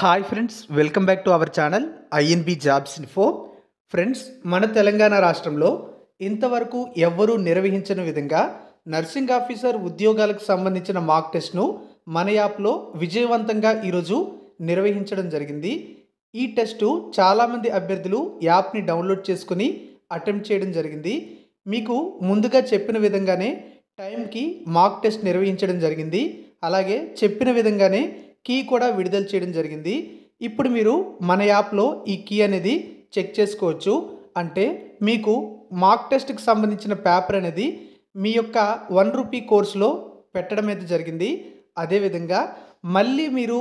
Hi friends, welcome back to our channel INB jobs info. Friends, మన తెలంగాణ రాష్ట్రంలో ఇంతవరకు ఎవ్వరూ నిర్వహించని విధంగా నర్సింగ్ ఆఫీసర్ ఉద్యోగాలకు సంబంధించిన మాక్ టెస్ట్ను మన యాప్లో విజయవంతంగా ఈరోజు నిర్వహించడం జరిగింది. ఈ టెస్టు చాలామంది అభ్యర్థులు యాప్ని డౌన్లోడ్ చేసుకుని అటెంప్ట్ చేయడం జరిగింది. మీకు ముందుగా చెప్పిన విధంగానే టైంకి మాక్ టెస్ట్ నిర్వహించడం జరిగింది. అలాగే చెప్పిన విధంగానే కీ కూడా విడుదల చేయడం జరిగింది. ఇప్పుడు మీరు మన యాప్లో ఈ కీ అనేది చెక్ చేసుకోవచ్చు. అంటే మీకు మాక్ టెస్ట్కి సంబంధించిన పేపర్ అనేది మీ యొక్క ₹1 కోర్సులో పెట్టడం అయితే జరిగింది. అదేవిధంగా మళ్ళీ మీరు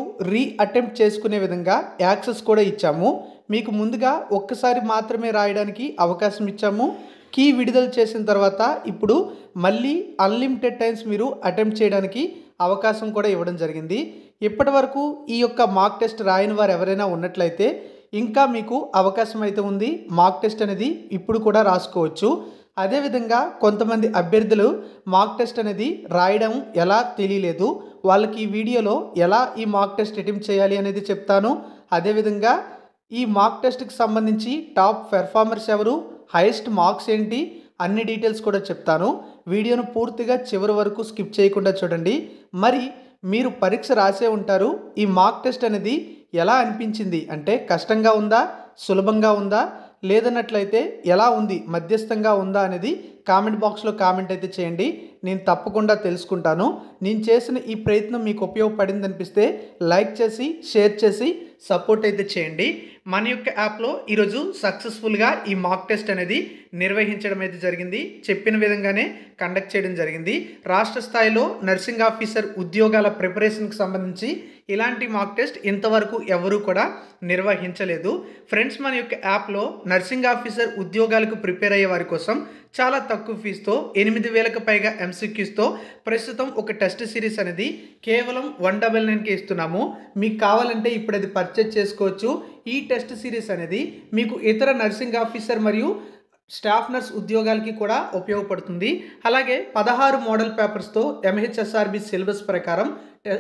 అటెంప్ట్ చేసుకునే విధంగా యాక్సెస్ కూడా ఇచ్చాము. మీకు ముందుగా ఒక్కసారి మాత్రమే రాయడానికి అవకాశం ఇచ్చాము. కీ విడుదల చేసిన తర్వాత ఇప్పుడు మళ్ళీ అన్లిమిటెడ్ టైమ్స్ మీరు అటెంప్ట్ చేయడానికి అవకాశం కూడా ఇవ్వడం జరిగింది. ఇప్పటి వరకు ఈ యొక్క మాక్ టెస్ట్ రాయని వారు ఎవరైనా ఉన్నట్లయితే ఇంకా మీకు అవకాశం అయితే ఉంది. మాక్ టెస్ట్ అనేది ఇప్పుడు కూడా రాసుకోవచ్చు. అదేవిధంగా కొంతమంది అభ్యర్థులు మాక్ టెస్ట్ అనేది రాయడం ఎలా తెలియలేదు. వాళ్ళకి ఈ వీడియోలో ఎలా ఈ మాక్ టెస్ట్ అటెంప్ట్ చేయాలి అనేది చెప్తాను. అదేవిధంగా ఈ మాక్ టెస్ట్కి సంబంధించి టాప్ పెర్ఫార్మర్స్ ఎవరు, హైయెస్ట్ మార్క్స్ ఏంటి, అన్ని డీటెయిల్స్ కూడా చెప్తాను. వీడియోను పూర్తిగా చివరి వరకు స్కిప్ చేయకుండా చూడండి. మరి మీరు పరీక్ష రాసే ఉంటారు. ఈ మాక్ టెస్ట్ అనేది ఎలా అనిపించింది, అంటే కష్టంగా ఉందా, సులభంగా ఉందా, లేదన్నట్లయితే ఎలా ఉంది, మధ్యస్థంగా ఉందా అనేది కామెంట్ బాక్స్లో కామెంట్ అయితే చేయండి. నేను తప్పకుండా తెలుసుకుంటాను. నేను చేసిన ఈ ప్రయత్నం మీకు ఉపయోగపడింది అనిపిస్తే లైక్ చేసి షేర్ చేసి సపోర్ట్ అయితే చేయండి. మన యొక్క యాప్లో ఈరోజు సక్సెస్ఫుల్గా ఈ మాక్ టెస్ట్ అనేది నిర్వహించడం అయితే జరిగింది. చెప్పిన విధంగానే కండక్ట్ చేయడం జరిగింది. రాష్ట్ర స్థాయిలో నర్సింగ్ ఆఫీసర్ ఉద్యోగాల ప్రిపరేషన్కి సంబంధించి ఇలాంటి మాక్ టెస్ట్ ఇంతవరకు ఎవరూ కూడా నిర్వహించలేదు. ఫ్రెండ్స్, మన యొక్క యాప్లో నర్సింగ్ ఆఫీసర్ ఉద్యోగాలకు ప్రిపేర్ అయ్యే వారి కోసం చాలా తక్కువ ఫీజుతో 8,000కు పైగా MCQస్తో ప్రస్తుతం ఒక టెస్ట్ సిరీస్ అనేది కేవలం 199కి ఇస్తున్నాము. మీకు కావాలంటే ఇప్పుడు అది పర్చేజ్ చేసుకోవచ్చు. ఈ టెస్ట్ సిరీస్ అనేది మీకు ఇతర నర్సింగ్ ఆఫీసర్ మరియు స్టాఫ్ నర్స్ ఉద్యోగాలకి కూడా ఉపయోగపడుతుంది. అలాగే 16 మోడల్ పేపర్స్తో MHSRB సిలబస్ ప్రకారం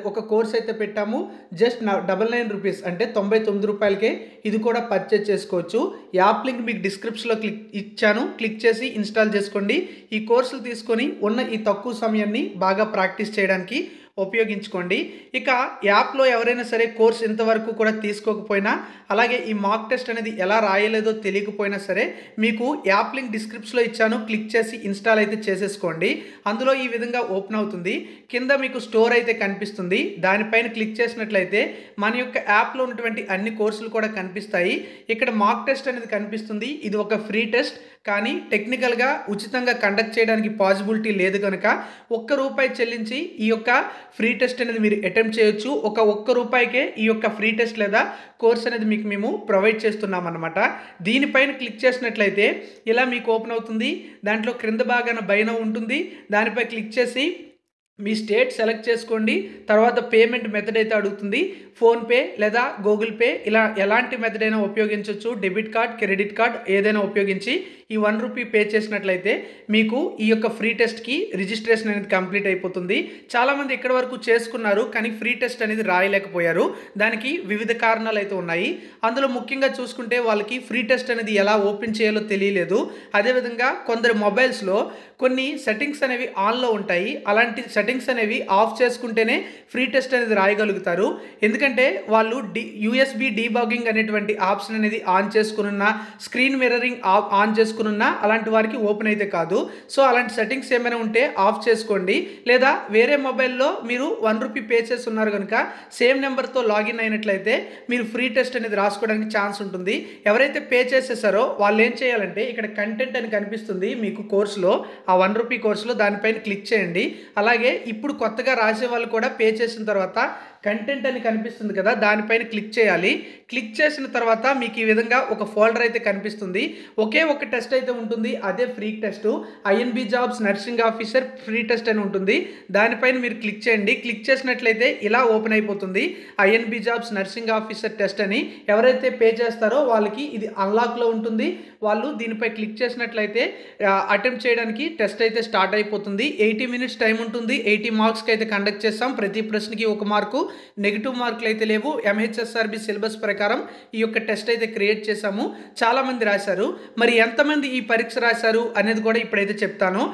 ఒక కోర్స్ అయితే పెట్టాము. జస్ట్ ₹99 అంటే ₹99కే ఇది కూడా పర్చేజ్ చేసుకోవచ్చు. యాప్ లింక్ మీకు డిస్క్రిప్షన్లో ఇచ్చాను. క్లిక్ చేసి ఇన్స్టాల్ చేసుకోండి. ఈ కోర్సులు తీసుకొని ఉన్న ఈ తక్కువ సమయాన్ని బాగా ప్రాక్టీస్ చేయడానికి ఉపయోగించుకోండి. ఇక యాప్లో ఎవరైనా సరే కోర్స్ ఇంతవరకు కూడా తీసుకోకపోయినా, అలాగే ఈ మాక్ టెస్ట్ అనేది ఎలా రాయలేదో తెలియకపోయినా సరే మీకు యాప్ లింక్ డిస్క్రిప్షన్లో ఇచ్చాను. క్లిక్ చేసి ఇన్స్టాల్ అయితే చేసేసుకోండి. అందులో ఈ విధంగా ఓపెన్ అవుతుంది. కింద మీకు స్టోర్ అయితే కనిపిస్తుంది. దానిపైన క్లిక్ చేసినట్లయితే మన యొక్క యాప్లో ఉన్నటువంటి అన్ని కోర్సులు కూడా కనిపిస్తాయి. ఇక్కడ మాక్ టెస్ట్ అనేది కనిపిస్తుంది. ఇది ఒక ఫ్రీ టెస్ట్, కానీ టెక్నికల్గా ఉచితంగా కండక్ట్ చేయడానికి పాసిబిలిటీ లేదు కనుక ₹1 చెల్లించి ఈ యొక్క ఫ్రీ టెస్ట్ అనేది మీరు అటెంప్ట్ చేయొచ్చు. ₹1కే ఈ యొక్క ఫ్రీ టెస్ట్ లేదా కోర్స్ అనేది మీకు మేము ప్రొవైడ్ చేస్తున్నాం అన్నమాట. దీనిపైన క్లిక్ చేసినట్లయితే ఇలా మీకు ఓపెన్ అవుతుంది. దాంట్లో క్రింద భాగాన బై నౌ ఉంటుంది. దానిపై క్లిక్ చేసి మీ స్టేట్ సెలెక్ట్ చేసుకోండి. తర్వాత పేమెంట్ మెథడ్ అయితే అడుగుతుంది. ఫోన్పే లేదా గూగుల్ పే, ఇలా ఎలాంటి మెథడ్ అయినా ఉపయోగించవచ్చు. డెబిట్ కార్డ్, క్రెడిట్ కార్డ్ ఏదైనా ఉపయోగించి ఈ ₹1 పే చేసినట్లయితే మీకు ఈ యొక్క ఫ్రీ టెస్ట్కి రిజిస్ట్రేషన్ అనేది కంప్లీట్ అయిపోతుంది. చాలామంది ఇక్కడి వరకు చేసుకున్నారు, కానీ ఫ్రీ టెస్ట్ అనేది రాయలేకపోయారు. దానికి వివిధ కారణాలు అయితే ఉన్నాయి. అందులో ముఖ్యంగా చూసుకుంటే వాళ్ళకి ఫ్రీ టెస్ట్ అనేది ఎలా ఓపెన్ చేయాలో తెలియలేదు. అదేవిధంగా కొందరు మొబైల్స్లో కొన్ని సెట్టింగ్స్ అనేవి ఆన్లో ఉంటాయి. అలాంటి సెట్టింగ్స్ అనేవి ఆఫ్ చేసుకుంటేనే ఫ్రీ టెస్ట్ అనేది రాయగలుగుతారు. ఎందుకంటే వాళ్ళు USB డీబగ్గింగ్ అనేటువంటి ఆప్షన్ అనేది ఆన్ చేసుకున్నా, స్క్రీన్ మిర్రరింగ్ ఆన్ చేసుకున్నా అలాంటి వారికి ఓపెన్ అయితే కాదు. సో అలాంటి సెట్టింగ్స్ ఏమైనా ఉంటే ఆఫ్ చేసుకోండి. లేదా వేరే మొబైల్లో మీరు ₹1 పే చేసి ఉన్నారు కనుక సేమ్ నెంబర్తో లాగిన్ అయినట్లయితే మీరు ఫ్రీ టెస్ట్ అనేది రాసుకోవడానికి ఛాన్స్ ఉంటుంది. ఎవరైతే పే చేసేసారో వాళ్ళు ఏం చేయాలంటే ఇక్కడ కంటెంట్ అని కనిపిస్తుంది మీకు కోర్సులో, ఆ ₹1 కోర్సులో దానిపైన క్లిక్ చేయండి. అలాగే ఇప్పుడు కొత్తగా రాసే వాళ్ళు కూడా పే చేసిన తర్వాత కంటెంట్ అని కనిపిస్తుంది కదా, దానిపైన క్లిక్ చేయాలి. క్లిక్ చేసిన తర్వాత మీకు ఈ విధంగా ఒక ఫోల్డర్ అయితే కనిపిస్తుంది. ఒకే ఒక టెస్ట్ అయితే ఉంటుంది. అదే free test, INB jobs nursing officer free test అని ఉంటుంది. దానిపైన మీరు క్లిక్ చేయండి. క్లిక్ చేసినట్లయితే ఇలా ఓపెన్ అయిపోతుంది. INB jobs nursing officer test అని. ఎవరైతే పే చేస్తారో వాళ్ళకి ఇది అన్లాక్లో ఉంటుంది. వాళ్ళు దీనిపై క్లిక్ చేసినట్లయితే అటెంప్ట్ చేయడానికి టెస్ట్ అయితే స్టార్ట్ అయిపోతుంది. 80 మినిట్స్ టైం ఉంటుంది. 80 మార్క్స్కి అయితే కండక్ట్ చేస్తాం. ప్రతి ప్రశ్నకి 1 మార్కు. నెగిటివ్ మార్కులు అయితే లేవు. ఎంహెచ్ఎస్ఆర్బి సిలబస్ ప్రకారం ఈ యొక్క టెస్ట్ అయితే క్రియేట్ చేశాము. చాలామంది రాశారు. మరి ఎంతమంది ఈ పరీక్ష రాశారు అనేది కూడా ఇప్పుడైతే చెప్తాను.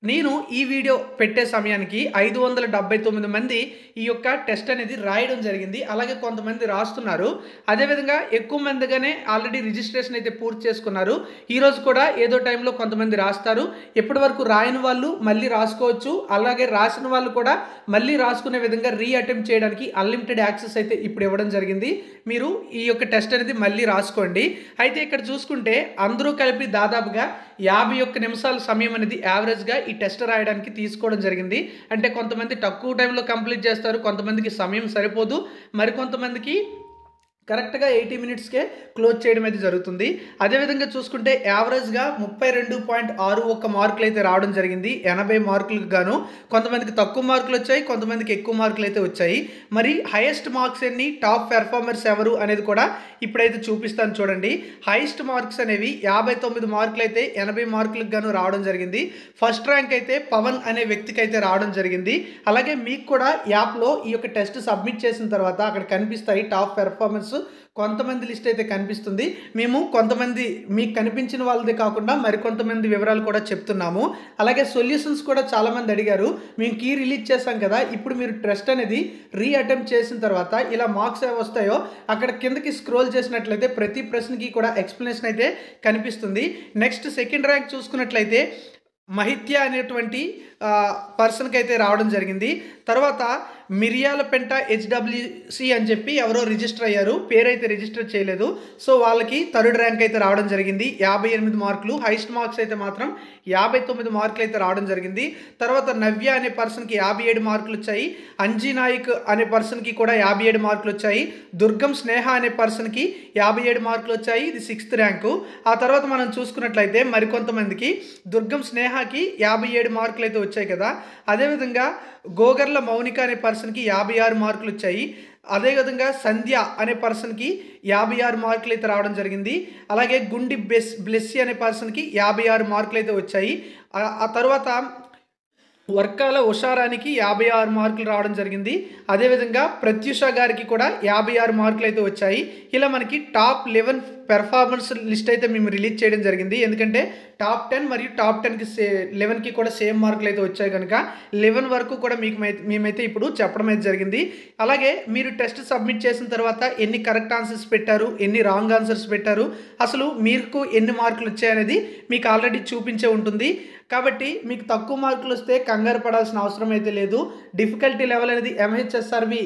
నేను ఈ వీడియో పెట్టే సమయానికి 579 మంది ఈ యొక్క టెస్ట్ అనేది రాయడం జరిగింది. అలాగే కొంతమంది రాస్తున్నారు. అదేవిధంగా ఎక్కువ మందిగానే ఆల్రెడీ రిజిస్ట్రేషన్ అయితే పూర్తి చేసుకున్నారు. ఈరోజు కూడా ఏదో టైంలో కొంతమంది రాస్తారు. ఇప్పటి వరకు రాయని వాళ్ళు మళ్ళీ రాసుకోవచ్చు. అలాగే రాసిన వాళ్ళు కూడా మళ్ళీ రాసుకునే విధంగా అటెంప్ట్ చేయడానికి అన్లిమిటెడ్ యాక్సెస్ అయితే ఇప్పుడు ఇవ్వడం జరిగింది. మీరు ఈ యొక్క టెస్ట్ అనేది మళ్ళీ రాసుకోండి. అయితే ఇక్కడ చూసుకుంటే అందరూ కలిపి దాదాపుగా 51 నిమిషాల సమయం అనేది యావరేజ్గా ఈ టెస్ట్ రాయడానికి తీసుకోవడం జరిగింది. అంటే కొంతమంది తక్కువ టైంలో కంప్లీట్ చేస్తారు, కొంతమందికి సమయం సరిపోదు, మరికొంతమందికి కరెక్ట్గా 80 మినిట్స్కే క్లోజ్ చేయడం అయితే జరుగుతుంది. అదేవిధంగా చూసుకుంటే యావరేజ్గా 32.61 మార్కులు అయితే రావడం జరిగింది. 80 మార్కులకు గాను కొంతమందికి తక్కువ మార్కులు వచ్చాయి, కొంతమందికి ఎక్కువ మార్కులు అయితే వచ్చాయి. మరి హైయెస్ట్ మార్క్స్ ఎన్ని, టాప్ పెర్ఫార్మర్స్ ఎవరు అనేది కూడా ఇప్పుడైతే చూపిస్తాను చూడండి. హైయెస్ట్ మార్క్స్ అనేవి 59 మార్కులు అయితే 80 మార్కులకు గాను రావడం జరిగింది. ఫస్ట్ ర్యాంక్ అయితే పవన్ అనే వ్యక్తికి అయితే రావడం జరిగింది. అలాగే మీకు కూడా యాప్లో ఈ యొక్క టెస్ట్ సబ్మిట్ చేసిన తర్వాత అక్కడ కనిపిస్తాయి టాప్ పెర్ఫార్మర్స్. కొంతమంది లిస్ట్ అయితే కనిపిస్తుంది. మేము కొంతమంది మీకు కనిపించిన వాళ్ళదే కాకుండా మరికొంతమంది వివరాలు కూడా చెప్తున్నాము. అలాగే సొల్యూషన్స్ కూడా చాలామంది అడిగారు. మేము కీ రిలీజ్ చేసాం కదా, ఇప్పుడు మీరు టెస్ట్ అనేది అటెంప్ట్ చేసిన తర్వాత ఇలా మార్క్స్ ఏవి వస్తాయో అక్కడ కిందకి స్క్రోల్ చేసినట్లయితే ప్రతి ప్రశ్నకి కూడా ఎక్స్ప్లెనేషన్ అయితే కనిపిస్తుంది. నెక్స్ట్ సెకండ్ ర్యాంక్ చూసుకున్నట్లయితే మహిత్య అనేటువంటి పర్సన్కి అయితే రావడం జరిగింది. తర్వాత మిరియాలపెంట హెచ్డబ్ల్యూసి అని చెప్పి ఎవరో రిజిస్టర్ అయ్యారు, పేరైతే రిజిస్టర్ చేయలేదు. సో వాళ్ళకి థర్డ్ ర్యాంక్ అయితే రావడం జరిగింది, 58 మార్కులు. హైయెస్ట్ మార్క్స్ అయితే మాత్రం 59 మార్కులు అయితే రావడం జరిగింది. తర్వాత నవ్య అనే పర్సన్కి 57 మార్కులు వచ్చాయి. అంజీ నాయక్ అనే పర్సన్కి కూడా 57 మార్కులు వచ్చాయి. దుర్గం స్నేహ అనే పర్సన్కి 57 మార్కులు వచ్చాయి. ఇది 6th ర్యాంకు. ఆ తర్వాత మనం చూసుకున్నట్లయితే మరికొంతమందికి దుర్గం స్నేహకి 57 మార్కులు అయితే వచ్చాయి కదా. అదేవిధంగా గోగర్ల మౌనిక అనే పర్సన్కి 56 మార్కులు వచ్చాయి. అదేవిధంగా సంధ్య అనే పర్సన్కి 56 మార్కులు అయితే రావడం జరిగింది. అలాగే గుండి బ్లెస్సీ అనే పర్సన్కి 56 మార్కులు అయితే వచ్చాయి. ఆ తర్వాత వర్కాల ఉషారానికి 56 మార్కులు రావడం జరిగింది. అదేవిధంగా ప్రత్యూష గారికి కూడా 56 మార్కులు అయితే వచ్చాయి. ఇలా మనకి టాప్ 11 పెర్ఫార్మెన్స్ లిస్ట్ అయితే మేము రిలీజ్ చేయడం జరిగింది. ఎందుకంటే టాప్ 10 మరియు టాప్ 10కి 11కి కూడా సేమ్ మార్కులు అయితే వచ్చాయి కనుక 11 వరకు కూడా మేమైతే ఇప్పుడు చెప్పడం అయితే జరిగింది. అలాగే మీరు టెస్ట్ సబ్మిట్ చేసిన తర్వాత ఎన్ని కరెక్ట్ ఆన్సర్స్ పెట్టారు, ఎన్ని రాంగ్ ఆన్సర్స్ పెట్టారు, అసలు మీకు ఎన్ని మార్కులు వచ్చాయనేది మీకు ఆల్రెడీ చూపించే ఉంటుంది. కాబట్టి మీకు తక్కువ మార్కులు వస్తే కంగారు పడాల్సిన అవసరం అయితే లేదు. డిఫికల్టీ లెవెల్ అనేది ఎంహెచ్ఎస్ఆర్బి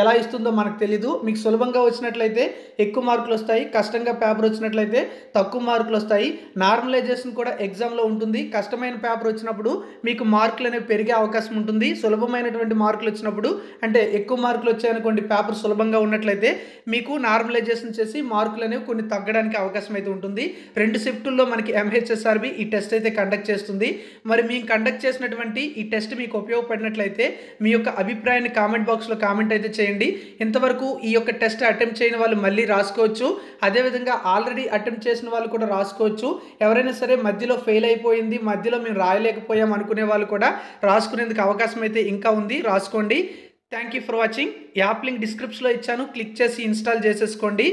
ఎలా ఇస్తుందో మనకు తెలీదు. మీకు సులభంగా వచ్చినట్లయితే ఎక్కువ మార్కులు వస్తాయి, కష్టంగా పేపర్ వచ్చినట్లయితే తక్కువ మార్కులు వస్తాయి. నార్మలైజేషన్ కూడా ఎగ్జామ్లో ఉంటుంది. కష్టమైన పేపర్ వచ్చినప్పుడు మీకు మార్కులు అనేవి పెరిగే అవకాశం ఉంటుంది. సులభమైనటువంటి మార్కులు వచ్చినప్పుడు అంటే ఎక్కువ మార్కులు వచ్చాయనుకోండి, పేపర్ సులభంగా ఉన్నట్లయితే మీకు నార్మలైజేషన్ చేసి మార్కులు అనేవి కొన్ని తగ్గడానికి అవకాశం అయితే ఉంటుంది. 2 షిఫ్టుల్లో మనకి ఎంహెచ్ఎస్ఆర్బి ఈ టెస్ట్ అయితే కండక్ట్ చేస్తుంది. మరి మేము కండక్ట్ చేసినటువంటి ఈ టెస్ట్ మీకు ఉపయోగపడినట్లయితే మీ యొక్క అభిప్రాయాన్ని కామెంట్ బాక్స్లో కామెంట్ అయితే చేయండి. ఇంతవరకు ఈ యొక్క టెస్ట్ అటెంప్ట్ చేయని వాళ్ళు మళ్ళీ రాసుకోవచ్చు. అదేవిధంగా ఆల్రెడీ అటెంప్ట్ చేసిన వాళ్ళు కూడా రాసుకోవచ్చు. ఎవరైనా సరే మధ్యలో ఫెయిల్ అయిపోయింది, మధ్యలో మేము రాయలేకపోయాం అనుకునే వాళ్ళు కూడా రాసుకునేందుకు అవకాశం అయితే ఇంకా ఉంది, రాసుకోండి. Thank you for watching. App link డిస్క్రిప్షన్లో ఇచ్చాను, క్లిక్ చేసి ఇన్స్టాల్ చేసేసుకోండి.